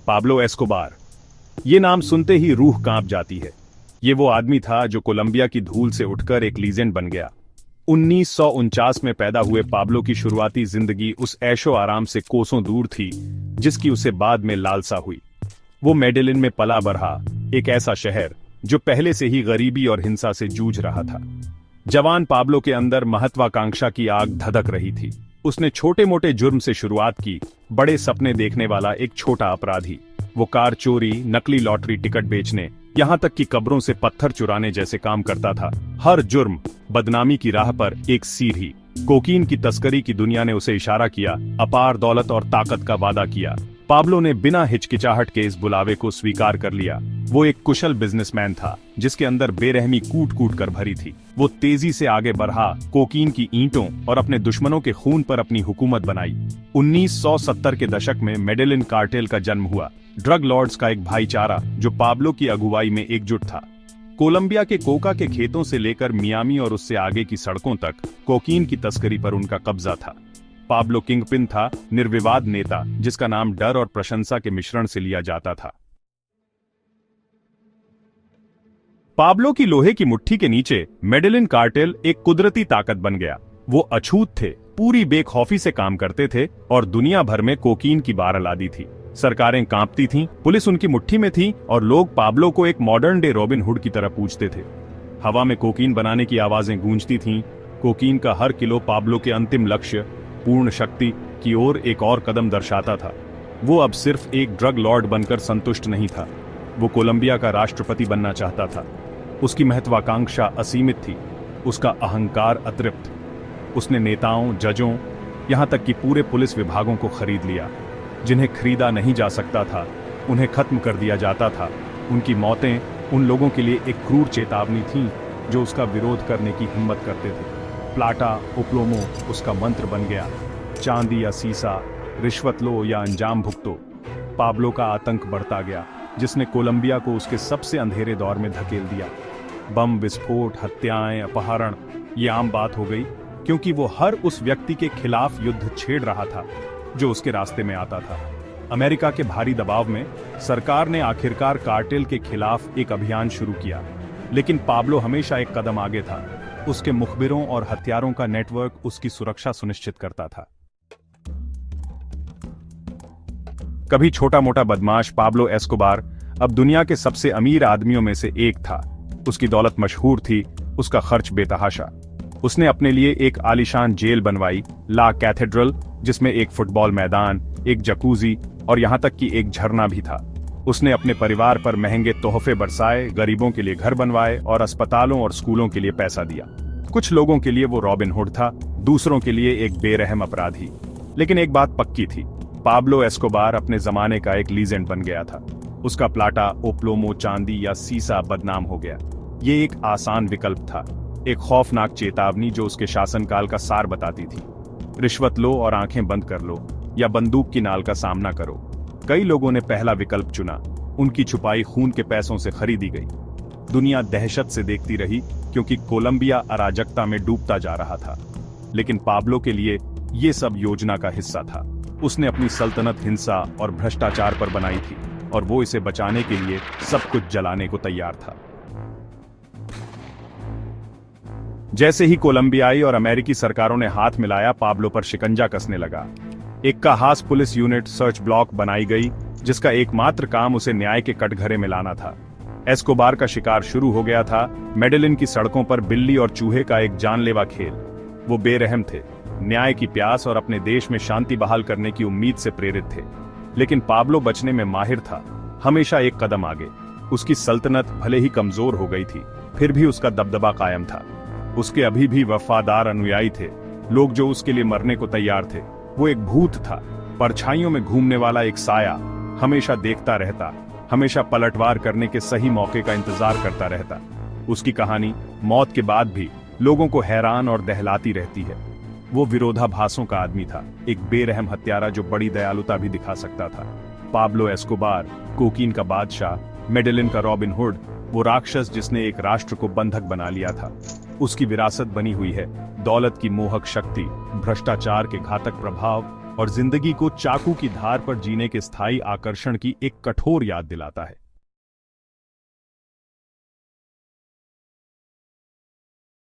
Pablo Escobar. ये नाम सुनते ही रूह कांप जाती है। ये वो आदमी था जो कोलंबिया की धूल से उठकर एक लीजेंड बन गया। 1949 में पैदा हुए पाब्लो की शुरुआती जिंदगी उस ऐशो आराम से कोसों दूर थी जिसकी उसे बाद में लालसा हुई। वो मेडेलिन में पला बढ़ा, एक ऐसा शहर जो पहले से ही गरीबी और हिंसा से जूझ रहा था। जवान पाब्लो के अंदर महत्वाकांक्षा की आग धधक रही थी। उसने छोटे मोटे जुर्म से शुरुआत की, बड़े सपने देखने वाला एक छोटा अपराधी। वो कार चोरी, नकली लॉटरी टिकट बेचने, यहाँ तक कि कब्रों से पत्थर चुराने जैसे काम करता था। हर जुर्म बदनामी की राह पर एक सीढ़ी। कोकीन की तस्करी की दुनिया ने उसे इशारा किया, अपार दौलत और ताकत का वादा किया। पाब्लो ने बिना हिचकिचाहट के इस बुलावे को स्वीकार कर लिया। वो एक कुशल बिजनेसमैन था जिसके अंदर बेरहमी कूट कूट कर भरी थी। वो तेजी से आगे बढ़ा, कोकीन की ईंटों और अपने दुश्मनों के खून पर अपनी हुकूमत बनाई। 1970 के दशक में मेडेलिन कार्टेल का जन्म हुआ, ड्रग लॉर्ड्स का एक भाईचारा जो पाब्लो की अगुवाई में एकजुट था। कोलंबिया के कोका के खेतों से लेकर मियामी और उससे आगे की सड़कों तक कोकीन की तस्करी पर उनका कब्जा था। पाब्लो किंगपिन था, निर्विवाद नेता जिसका नाम डर और प्रशंसा के मिश्रण से लिया जाता था। पाब्लो की लोहे की मुट्ठी के नीचे मेडेलिन कार्टेल एक कुदरती ताकत बन गया। वो अछूत थे, पूरी बेखौफी से काम करते थे और दुनिया भर में कोकीन की बारालादी थी। सरकारें कांपती थीं, पुलिस उनकी मुट्ठी में थी और लोग पाब्लो को एक मॉडर्न डे रॉबिन हुड की तरह पूछते थे। हवा में कोकीन बनाने की आवाजें गूंजती थीं। कोकीन का हर किलो पाब्लो के अंतिम लक्ष्य, पूर्ण शक्ति की ओर एक और कदम दर्शाता था। वो अब सिर्फ एक ड्रग लॉर्ड बनकर संतुष्ट नहीं था, वो कोलंबिया का राष्ट्रपति बनना चाहता था। उसकी महत्वाकांक्षा असीमित थी, उसका अहंकार अतृप्त। उसने नेताओं, जजों, यहां तक कि पूरे पुलिस विभागों को खरीद लिया। जिन्हें खरीदा नहीं जा सकता था उन्हें खत्म कर दिया जाता था। उनकी मौतें उन लोगों के लिए एक क्रूर चेतावनी थीं जो उसका विरोध करने की हिम्मत करते थे। प्लाटा ओप्लोमो उसका मंत्र बन गया। चांदी या सीसा, रिश्वत लो या अंजाम भुगतो। पाब्लो का आतंक बढ़ता गया, जिसने कोलंबिया को उसके सबसे अंधेरे दौर में धकेल दिया। बम विस्फोट, हत्याएं, अपहरण, ये आम बात हो गई क्योंकि वो हर उस व्यक्ति के खिलाफ युद्ध छेड़ रहा था जो उसके रास्ते में आता था। अमेरिका के भारी दबाव में सरकार ने आखिरकार कार्टेल के खिलाफ एक अभियान शुरू किया, लेकिन पाब्लो हमेशा एक कदम आगे था। उसके मुखबिरों और हथियारों का नेटवर्क उसकी सुरक्षा सुनिश्चित करता था। कभी छोटा मोटा बदमाश पाब्लो एस्कोबार अब दुनिया के सबसे अमीर आदमियों में से एक था। उसकी दौलत मशहूर थी, उसका खर्च बेतहाशा। उसने अपने लिए एक आलीशान जेल बनवाई, ला कैथेड्रल, जिसमें एक फुटबॉल मैदान, एक जकूजी और यहां तक कि एक झरना भी था। उसने अपने परिवार पर महंगे तोहफे बरसाए, गरीबों के लिए घर बनवाए और अस्पतालों और स्कूलों के लिए पैसा दिया। कुछ लोगों के लिए वो रॉबिन हुड था, दूसरों के लिए एक बेरहम अपराधी। लेकिन एक बात पक्की थी, पाब्लो एस्कोबार अपने जमाने का एक लीजेंड बन गया था। उसका प्लाटा, ओप्लोमो, चांदी या सीसा बदनाम हो गया। ये एक आसान विकल्प था, एक खौफनाक चेतावनी जो उसके शासनकाल का सार बताती थी। रिश्वत लो और आंखें बंद कर लो, या बंदूक की नाल का सामना करो। कई लोगों ने पहला विकल्प चुना, उनकी छुपाई खून के पैसों से खरीदी गई। दुनिया दहशत से देखती रही क्योंकि कोलंबिया अराजकता में डूबता जा रहा था। लेकिन पाब्लो के लिए ये सब योजना का हिस्सा था। उसने अपनी सल्तनत हिंसा और भ्रष्टाचार पर बनाई थी और वो इसे बचाने के लिए सब कुछ जलाने को तैयार था। जैसे ही कोलंबियाई और अमेरिकी सरकारों ने हाथ मिलाया, पाब्लो पर शिकंजा कसने लगा। एक खास पुलिस यूनिट, सर्च ब्लॉक बनाई गई जिसका एकमात्र काम उसे न्याय के कटघरे में लाना था। एस्कोबार का शिकार शुरू हो गया था, मेडेलिन की सड़कों पर बिल्ली और चूहे का एक जानलेवा खेल। वो बेरहम थे, न्याय की प्यास और अपने देश में शांति बहाल करने की उम्मीद से प्रेरित थे। लेकिन पाब्लो बचने में माहिर था, हमेशा एक कदम आगे। उसकी सल्तनत भले ही कमजोर हो गई थी, फिर भी उसका दबदबा कायम था। उसके अभी भी वफादार अनुयायी थे, लोग जो उसके लिए मरने को तैयार थे। वो एक भूत था, परछाइयों में घूमने वाला एक साया, हमेशा देखता रहता, हमेशा पलटवार करने के सही मौके का इंतजार करता रहता। उसकी कहानी मौत के बाद भी लोगों को हैरान और दहलाती रहती है। वो विरोधाभासों का आदमी था, एक बेरहम हत्यारा जो बड़ी दयालुता भी दिखा सकता था। पाब्लो एस्कोबार, कोकीन का बादशाह, मेडेलिन का रॉबिन हुड, वो राक्षस जिसने एक राष्ट्र को बंधक बना लिया था। उसकी विरासत बनी हुई है दौलत की मोहक शक्ति, भ्रष्टाचार के घातक प्रभाव और जिंदगी को चाकू की धार पर जीने के स्थायी आकर्षण की एक कठोर याद दिलाता है।